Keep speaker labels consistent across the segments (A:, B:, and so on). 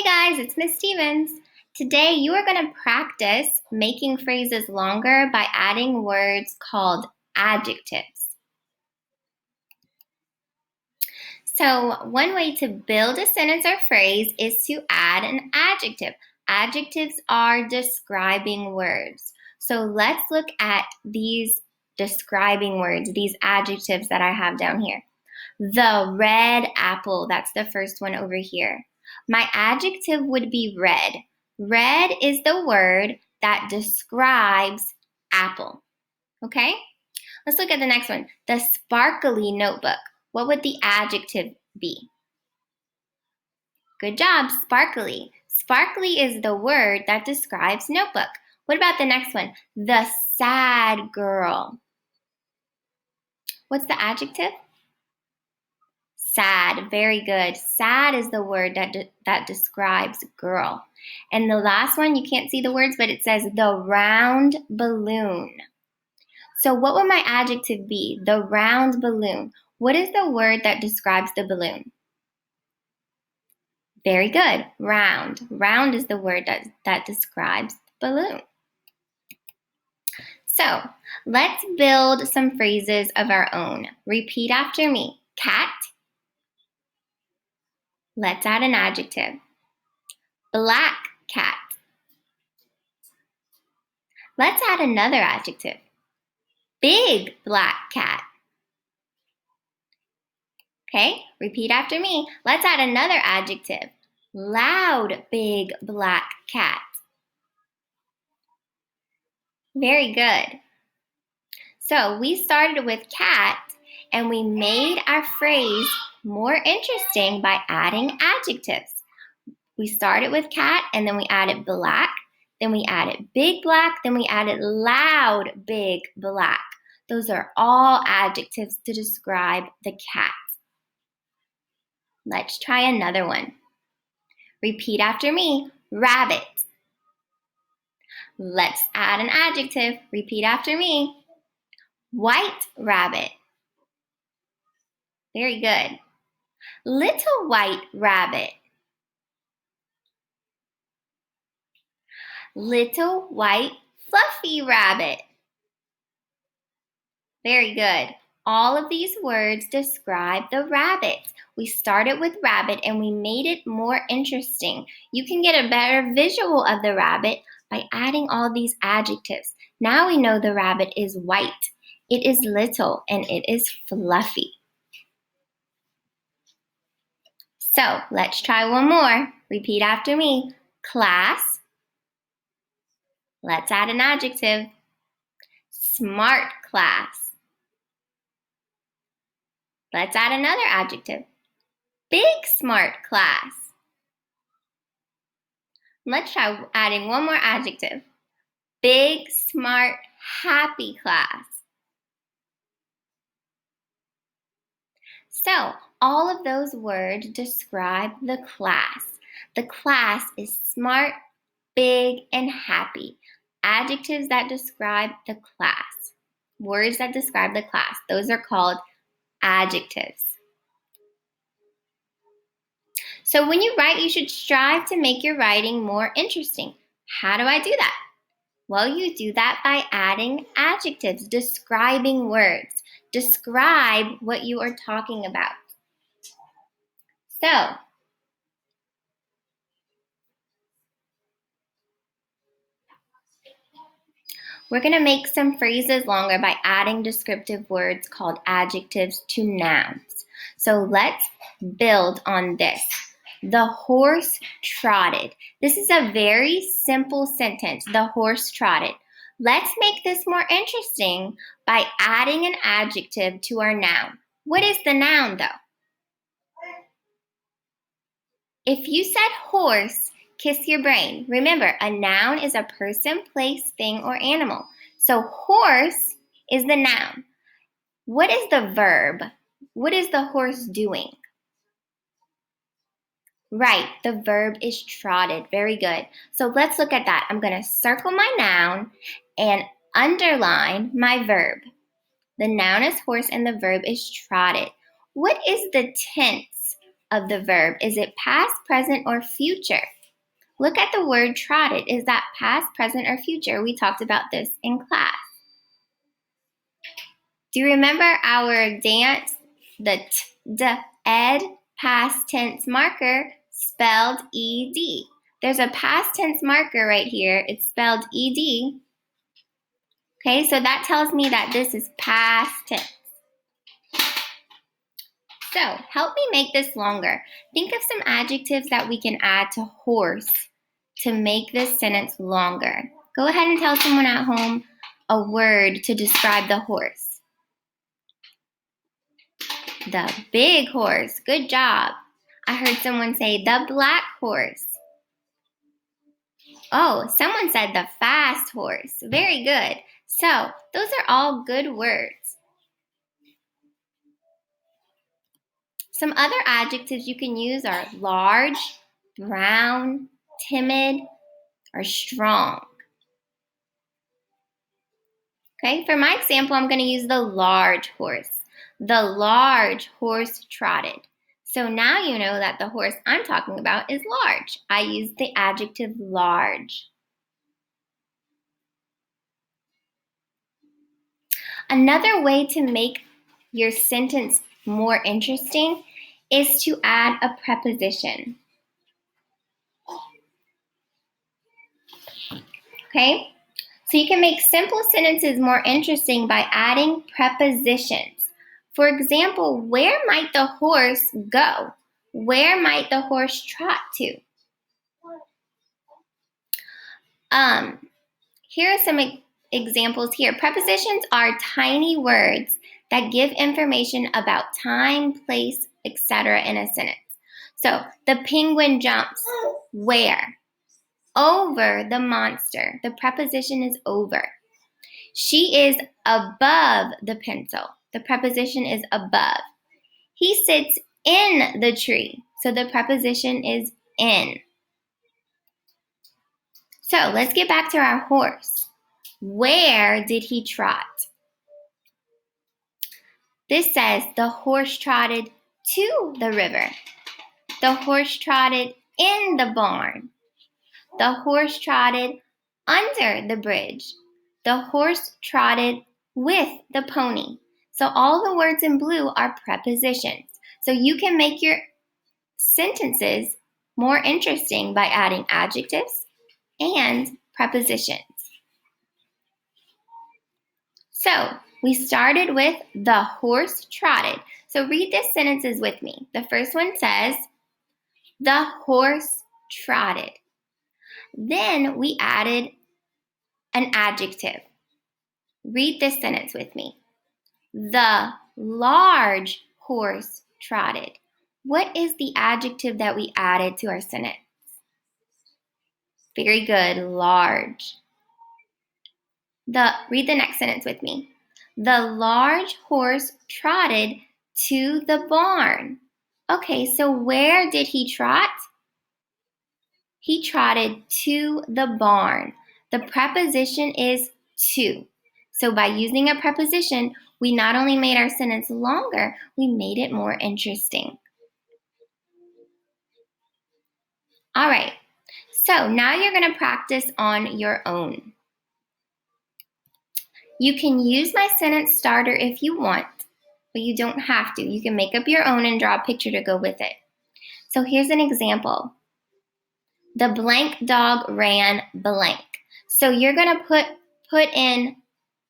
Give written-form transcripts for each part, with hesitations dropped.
A: guys, it's Miss Stevens. Today you are going to practice making phrases longer by adding words called adjectives. So one way to build a sentence or phrase is to add an adjective. Adjectives are describing words. So let's look at these describing words, these adjectives that I have down here. The red apple, that's the first one over here. My adjective would be red. Red is the word that describes apple. Okay? Let's look at the next one. The sparkly notebook. What would the adjective be? Good job, sparkly. Sparkly is the word that describes notebook. What about the next one? The sad girl. What's the adjective? Sad, very good. Sad is the word that describes girl. And the last one, you can't see the words, but it says the round balloon. So what would my adjective be? The round balloon. What is the word that describes the balloon? Very good, round. Round is the word that describes the balloon. So let's build some phrases of our own. Repeat after me. Cat. Let's add an adjective. Black cat. Let's add another adjective. Big black cat. Okay, repeat after me. Let's add another adjective. Loud big black cat. Very good. So we started with cat and we made our phrase more interesting by adding adjectives. We started with cat and then we added black, then we added big black, then we added loud big black. Those are all adjectives to describe the cat. Let's try another one. Repeat after me. Rabbit. Let's add an adjective. Repeat after me. White rabbit. Very good. Little white rabbit. Little white fluffy rabbit. Very good. All of these words describe the rabbit. We started with rabbit and we made it more interesting. You can get a better visual of the rabbit by adding all these adjectives. Now we know the rabbit is white. It is little and it is fluffy. So let's try one more. Repeat after me. Class. Let's add an adjective. Smart class. Let's add another adjective. Big smart class. Let's try adding one more adjective. Big smart happy class. So all of those words describe the class. The class is smart, big, and happy. Adjectives that describe the class. Words that describe the class. Those are called adjectives. So when you write, you should strive to make your writing more interesting. How do I do that? Well, you do that by adding adjectives, describing words. Describe what you are talking about. So, we're going to make some phrases longer by adding descriptive words called adjectives to nouns. So let's build on this. The horse trotted. This is a very simple sentence. The horse trotted. Let's make this more interesting by adding an adjective to our noun. What is the noun though? If you said horse, kiss your brain. Remember, a noun is a person, place, thing, or animal. So horse is the noun. What is the verb? What is the horse doing? Right, the verb is trotted. Very good. So let's look at that. I'm going to circle my noun and underline my verb. The noun is horse and the verb is trotted. What is the tense of the verb? Is it past, present, or future? Look at the word trotted. Is that past, present, or future? We talked about this in class. Do you remember our dance? The ed, past tense marker, spelled ed. There's a past tense marker right here. It's spelled ed. Okay, so that tells me that this is past tense. So help me make this longer. Think of some adjectives that we can add to horse to make this sentence longer. Go ahead and tell someone at home a word to describe the horse. The big horse. Good job. I heard someone say the black horse. Oh, someone said the fast horse. Very good. So those are all good words. Some other adjectives you can use are large, brown, timid, or strong. Okay, for my example, I'm going to use the large horse. The large horse trotted. So now you know that the horse I'm talking about is large. I use the adjective large. Another way to make your sentence more interesting is to add a preposition. Okay? So you can make simple sentences more interesting by adding prepositions. For example, where might the horse go? Where might the horse trot to? Here are some examples here. Prepositions are tiny words that give information about time, place, etc. in a sentence. So the penguin jumps where? Over the monster. The preposition is over. She is above the pencil. The preposition is above. He sits in the tree. So the preposition is in. So let's get back to our horse. Where did he trot? This says the horse trotted to the river. The horse trotted in the barn. The horse trotted under the bridge. The horse trotted with the pony. So all the words in blue are prepositions. So you can make your sentences more interesting by adding adjectives and prepositions. So we started with the horse trotted. So read these sentences with me. The first one says, the horse trotted. Then we added an adjective. Read this sentence with me. The large horse trotted. What is the adjective that we added to our sentence? Very good, large. Read the next sentence with me. The large horse trotted to the barn. Okay, so where did he trot? He trotted to the barn. The preposition is to. So by using a preposition, we not only made our sentence longer, we made it more interesting. All right, so now you're going to practice on your own. You can use my sentence starter if you want, but you don't have to. You can make up your own and draw a picture to go with it. So here's an example. The blank dog ran blank. So you're going to put in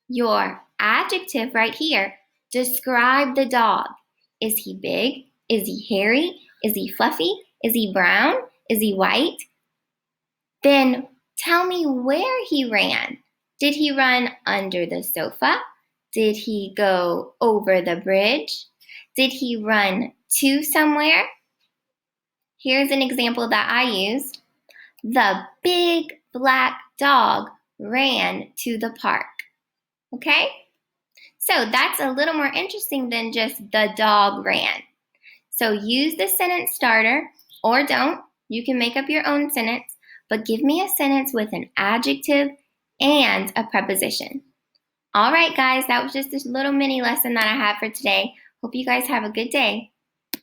A: your adjective right here. Describe the dog. Is he big? Is he hairy? Is he fluffy? Is he brown? Is he white? Then tell me where he ran. Did he run under the sofa? Did he go over the bridge? Did he run to somewhere? Here's an example that I used. The big black dog ran to the park. Okay? So that's a little more interesting than just the dog ran. So use the sentence starter or don't. You can make up your own sentence, but give me a sentence with an adjective and a preposition. All right, guys, that was just this little mini lesson that I had for today. Hope you guys have a good day.